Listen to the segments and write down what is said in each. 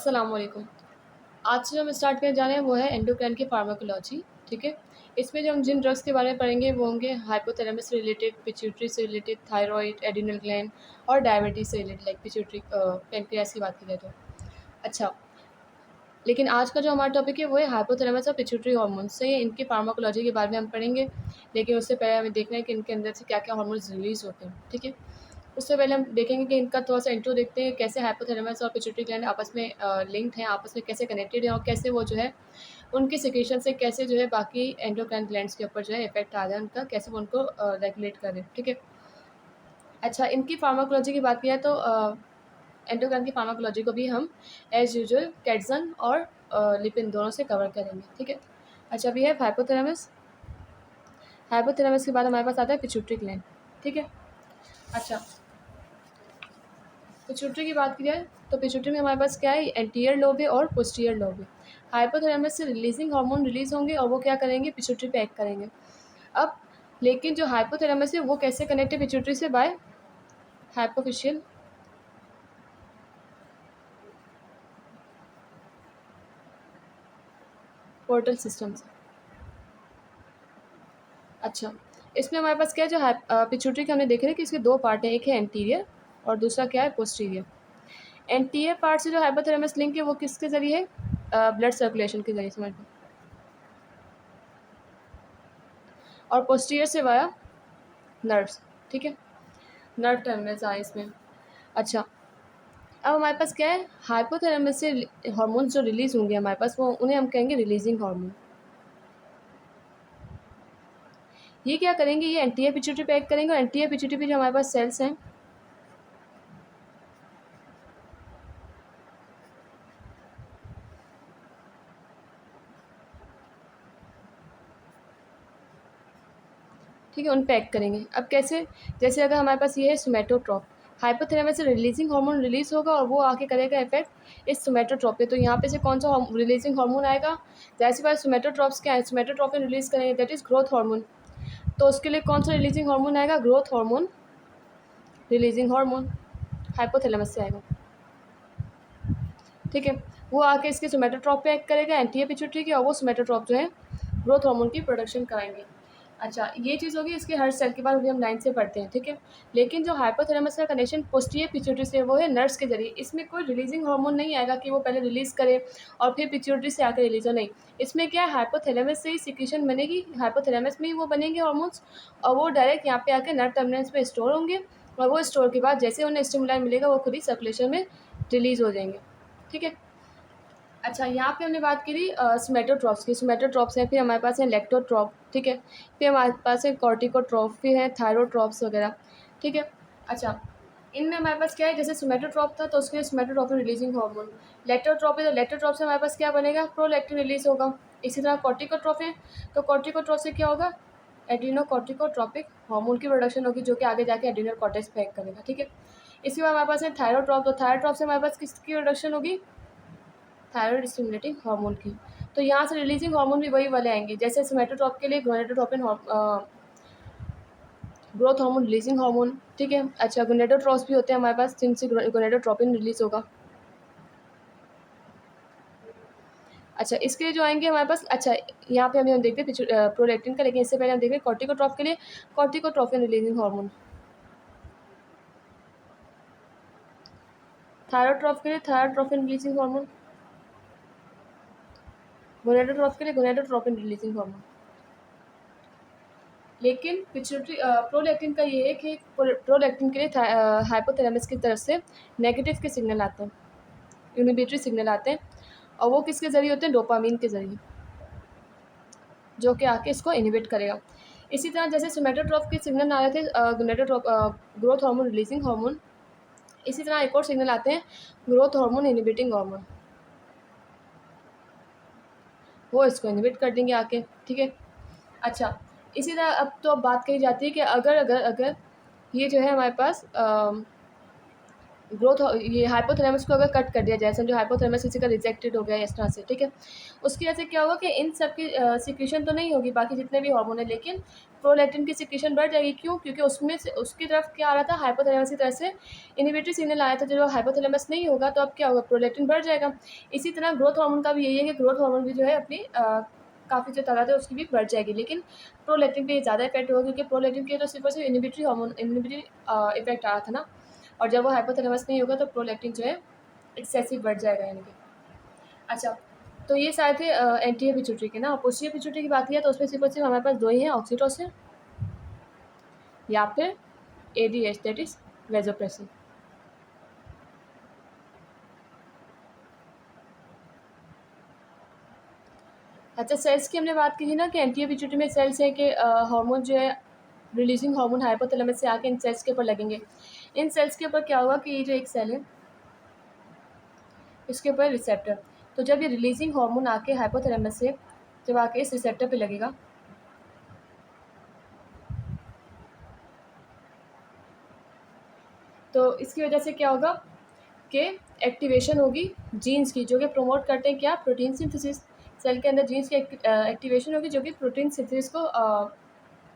अस्सलाम वालेकुम। आज से जो हम स्टार्ट करने जा रहे हैं वो है एंडोक्राइन की फार्माकोलॉजी। ठीक है। इसमें जो हम जिन ड्रग्स के बारे में पढ़ेंगे वो होंगे हाइपोथैलेमस से रिलेटेड, पिट्यूटरी से रिलेटेड, थायराइड, एड्रिनल ग्लैंड और डायबिटीज से रिलेटेड, लाइक पिट्यूटरी पेनक्रियास की बात की जाए तो। अच्छा, लेकिन आज का जो हमारा टॉपिक है वो है हाइपोथैलेमस और पिट्यूटरी हार्मोन से इनकी फार्माकोलॉजी के बारे में हम पढ़ेंगे। लेकिन उससे पहले हमें देखना है कि इनके अंदर से क्या क्या हार्मोन्स रिलीज होते हैं। ठीक है। उससे पहले हम देखेंगे कि इनका थोड़ा सा इंट्रो देखते हैं, कैसे हाइपोथैलेमस और पिट्यूटरी ग्लैंड आपस में लिंक्ड हैं, आपस में कैसे कनेक्टेड हैं और कैसे वो जो है उनके सिक्रेशन से कैसे जो है बाकी एंडोक्राइन ग्लैंड्स के ऊपर जो है इफेक्ट आ जाए उनका, कैसे वो उनको रेगुलेट करें। ठीक है। अच्छा, इनकी फार्माकोलॉजी की बात किया तो एंडोक्राइन की फार्माकोलॉजी को भी हम एज यूजुअल कैटसन और लिपिन दोनों से कवर करेंगे। ठीक है। अच्छा, अभी है हाइपोथैलेमस। हाइपोथैलेमस के बाद हमारे पास आता है पिट्यूटरी ग्लैंड। ठीक है। अच्छा, पिट्यूटरी की बात की जाए तो पिट्यूटरी में हमारे पास क्या है, एंटीरियर लोब है और पोस्टीरियर लोब है। हाइपोथैलेमस से रिलीजिंग हार्मोन रिलीज होंगे और वो क्या करेंगे, पिट्यूटरी पे एक्ट करेंगे। अब लेकिन जो हाइपोथैलेमस है वो कैसे कनेक्ट है पिट्यूटरी से, बाय हाइपोफिशियल पोर्टल सिस्टम से। अच्छा, इसमें हमारे पास क्या है, जो पिट्यूटरी के हमने देखे थे कि इसके दो पार्ट हैं, एक है एंटीरियर और दूसरा क्या है, पोस्टीरियर। एंटीरियर पार्ट से जो हाइपोथैलेमस लिंक है वो किसके जरिए है, ब्लड सर्कुलेशन के जरिए समझ लो, और पोस्टीरियर से वाया नर्व्स। ठीक है। नर्व टर्मिनल्स आए इसमें। अच्छा, अब हमारे पास क्या है, हाइपोथैलेमस से हार्मोन्स जो रिलीज होंगे हमारे पास वो उन्हें हम कहेंगे रिलीजिंग हार्मोन। ये क्या करेंगे, ये एंटीरियर पिट्यूटरी पे एक्ट करेंगे और एंटीरियर पिट्यूटरी पे जो हमारे पास सेल्स हैं, ठीक है, उन पे एक्ट करेंगे। अब कैसे, जैसे अगर हमारे पास ये है सोमैटोट्रॉप, हाइपोथैलेमस से रिलीजिंग हार्मोन रिलीज होगा और वो आके करेगा इफेक्ट इस सोमैटोट्रॉप पे। तो यहाँ पे से कौन सा रिलीजिंग हार्मोन आएगा, जैसे बार सोमैटोट्रॉप्स क्या है, सोमैटोट्रॉपिन रिलीज करेंगे, दैट इज ग्रोथ हार्मोन। तो उसके लिए कौन सा रिलीजिंग हार्मोन आएगा, growth hormone releasing hormone hypothalamus से आएगा। ठीक है। वो आके इसके सोमैटोट्रॉप पे एक्ट करेगा एंटीरियर पिट्यूटरी के, और वो सोमैटोट्रॉप जो है ग्रोथ हार्मोन की प्रोडक्शन कराएंगे। अच्छा, ये चीज़ होगी इसके हर सेल के बाद, भी हम लाइन से पढ़ते हैं। ठीक है। लेकिन जो हाइपोथैलेमस का कनेक्शन पोस्टीरियर पिट्यूटरी से वो है नर्व्स के जरिए। इसमें कोई रिलीजिंग हार्मोन नहीं आएगा कि वो पहले रिलीज करे और फिर पिट्यूटरी से आकर रिलीज हो, नहीं। इसमें क्या है, हाइपोथैलेमस से ही सिक्रीशन बनेगी, हाइपोथैलेमस में ही वो बनेंगे हार्मोन्स और वो डायरेक्ट यहाँ पे आके नर्व टर्मिनल्स पे स्टोर होंगे और वो स्टोर के बाद जैसे उन्हें स्टिमुलाई मिलेगा वो खुद ही सर्कुलेशन में रिलीज हो जाएंगे। ठीक है। अच्छा, यहाँ पे हमने बात करी सोमैटोट्रॉप्स की। सोमैटोट्रॉप्स हैं, फिर हमारे पास है लेक्टोट्रॉप। ठीक है। फिर हमारे पास है कॉर्टिकोट्रॉप, फिर है थायरोट्रॉप्स वगैरह। ठीक है। अच्छा, इनमें हमारे पास क्या है, जैसे सोमैटोट्रॉप था तो उसके लिए सोमैटोट्रॉपिन रिलीजिंग हार्मोन। लेक्टोट्रॉप है तो लेक्टोट्रॉप से हमारे पास क्या बनेगा, प्रोलैक्टिन रिलीज होगा। इसी तरह कॉर्टिकोट्रॉप है तो कॉर्टिकोट्रॉप से क्या होगा, एड्रीनोकॉर्टिकोट्रॉपिक हार्मोन की प्रोडक्शन होगी जो कि आगे जाके एड्रीनल कॉर्टेक्स पे एक्ट करेगा। ठीक है। इसके बाद हमारे पास है थायरोट्रॉप, तो थायरोट्रॉप से हमारे पास किसकी प्रोडक्शन होगी, थायराइड स्टिमुलेटिंग हार्मोन की। तो यहाँ से रिलीजिंग हार्मोन भी वही वाले आएंगे, जैसे सोमैटोट्रॉप के लिए gonadotropin growth hormone releasing hormone. ठीक है। अच्छा, गोनेडोट्रॉप्स भी होते हैं हमारे पास जिनसे गोनेडोट्रोपिन रिलीज होगा। अच्छा, इसके लिए जो आएंगे हमारे पास, अच्छा यहाँ पे हम देखते हैं प्रोलैक्टिन का, लेकिन इससे पहले हम देखें कॉर्टिकोट्रॉप के लिए कॉर्टिकोट्रोपिन रिलीजिंग हार्मोन, थायरोट्रॉप के लिए थायरोट्रोपिन रिलीजिंग हार्मोन, गोनेडोट्रॉप के लिए गोनेडोट्रोपिन रिलीजिंग हार्मोन। लेकिन पिट्यूटरी प्रोलैक्टिन का ये है कि प्रोलैक्टिन के लिए हाइपोथैलेमस की तरफ से नेगेटिव के सिग्नल आते हैं, इनहिबिटरी सिग्नल आते हैं, और वो किसके ज़रिए होते हैं, डोपामीन के ज़रिए, जो कि आके इसको इनहिबिट करेगा। इसी तरह जैसे सोमैटोट्रॉप के सिग्नल आ रहे थे गोनेडोट्रॉप ग्रोथ हार्मोन रिलीजिंग हार्मोन, इसी तरह एक और सिग्नल आते हैं ग्रोथ हार्मोन इनहिबिटिंग हार्मोन, वो इसको इनहिबिट कर देंगे आके। ठीक है। अच्छा, इसी तरह अब तो बात कही जाती है कि अगर अगर अगर ये जो है हमारे पास ग्रोथ ये हाइपोथैलेमस को अगर कट कर दिया जाए, समझो हाइपोथैलेमस किसी का रिजेक्टेड हो गया इस तरह से, ठीक है। उसकी वजह से क्या होगा कि इन सब की सिक्रीशन तो नहीं होगी बाकी जितने भी हार्मोन है, लेकिन प्रोलैक्टिन की सिक्रीशन बढ़ जाएगी। क्यों? क्योंकि उसमें से उसकी तरफ क्या आ रहा था, हाइपोथैलेमस की तरफ से इनहिबिटरी सिग्नल आया था। जब हाइपोथैलेमस नहीं होगा तो अब क्या होगा, प्रोलैक्टिन बढ़ जाएगा। इसी तरह ग्रोथ हार्मोन का भी यही है कि ग्रोथ हार्मोन भी जो है अपनी काफ़ी जो तादाद है उसकी भी बढ़ जाएगी, लेकिन प्रोलैक्टिन पे ये ज़्यादा इफेक्ट होगा क्योंकि प्रोलैक्टिन के तो सिर्फ और सिर्फ इनहिबिटरी हार्मोन इनहिबिटरी इफेक्ट आ रहा था ना, और जब वो हाइपोथैलेमस नहीं होगा तो प्रोलैक्टिन जो है एक्सेसिव बढ़ जाएगा यानी कि। अच्छा, तो ये सारे थे एंटीरियर पिट्यूटरी के ना। पोस्टीरियर पिट्यूटरी की बात किया तो उसमें सिर्फ और सिर्फ हमारे पास दो ही हैं, ऑक्सीटोसिन या फिर एडीएच, दैट इज वेसोप्रेसिन। अच्छा, सेल्स की हमने बात की थी ना कि एंटीरियर पिट्यूटरी में सेल्स है कि हार्मोन जो है रिलीजिंग हार्मोन हाइपोथैलेमस से आके इन सेल्स के ऊपर लगेंगे। इन सेल्स के ऊपर क्या होगा कि ये जो एक सेल है इसके ऊपर रिसेप्टर, तो जब ये रिलीजिंग हार्मोन आके हाइपोथैलेमस से जब आके इस रिसेप्टर पे लगेगा तो इसकी वजह से क्या होगा कि एक्टिवेशन होगी जीन्स की, जो कि प्रमोट करते हैं क्या, प्रोटीन सिंथेसिस। सेल के अंदर जीन्स की एक्टिवेशन होगी जो कि प्रोटीन सिंथेसिस को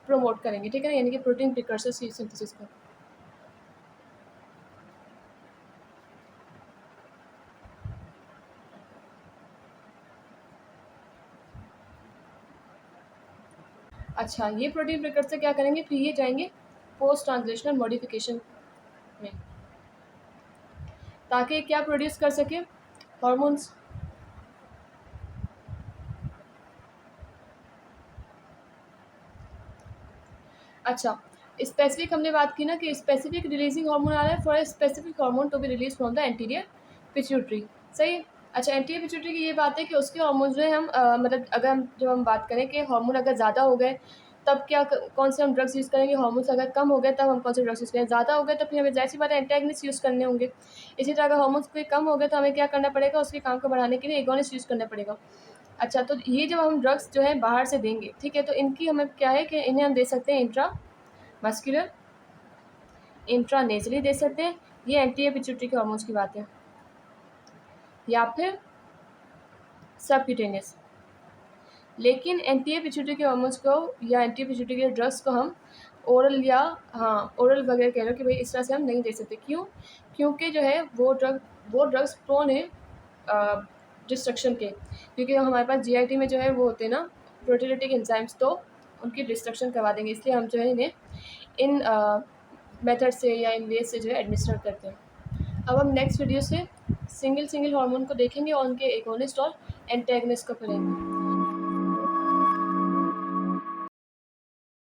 प्रमोट करेंगे, ठीक है ना, यानी कि प्रोटीन प्रिकर्सर सिंथेसिस को। अच्छा, ये प्रोटीन प्रिकर्सर क्या करेंगे, फिर ये जाएंगे पोस्ट ट्रांसलेशनल मॉडिफिकेशन में, ताकि क्या प्रोड्यूस कर सके, हॉर्मोन्स। अच्छा, स्पेसिफिक हमने बात की ना कि स्पेसिफिक रिलीजिंग हार्मोन आ रहा है for specific hormone to be release from the anterior pituitary, सही है। अच्छा, एंटीरियर पिट्यूटरी की ये बात है कि उसके हार्मोन जो है हम मतलब अगर हम जब हम बात करें कि हार्मोन अगर ज़्यादा हो गए तब क्या कौन से हम ड्रग्स यूज़ करेंगे, हार्मोन्स अगर कम हो गए तब हम कौन से ड्रग्स यूज़ करें, ज़्यादा हो गए तो फिर हमें ज़ाहिर सी बात है एंटागनिस्ट यूज़ करने होंगे। इसी तरह अगर हार्मोन्स कोई कम हो गए तो हमें क्या करना पड़ेगा, उसके काम को बढ़ाने के लिए एगोनिस्ट यूज़ करना पड़ेगा। अच्छा, तो ये जब हम ड्रग्स जो है बाहर से देंगे, ठीक है, तो इनकी हमें क्या है कि इन्हें हम दे सकते हैं इंट्रा मस्कुलर, इंट्रानेजली दे सकते हैं, ये एंटीरियर पिट्यूटरी के हार्मोन्स की बात है, या फिर सबक्यूटेनियस। लेकिन एंटीरियर पिट्यूटरी के हार्मोन्स को या एंटीरियर पिट्यूटरी के ड्रग्स को हम ओरल या ओरल वगैरह कह लो कि भाई इस तरह से हम नहीं दे सकते। क्यों? क्योंकि जो है वो ड्रग्स प्रोन है डिस्ट्रक्शन के, क्योंकि हमारे पास जीआईटी में जो है वो होते हैं ना प्रोटीलिटिक एंजाइम्स, तो उनकी डिस्ट्रक्शन करवा देंगे, इसलिए हम जो है इन्हें इन मेथड से या इन वे से जो है एडमिनिस्टर करते हैं। अब हम नेक्स्ट वीडियो से सिंगल हार्मोन को देखेंगे और उनके एगोनिस्ट और एंटेगनिस्ट को करेंगे।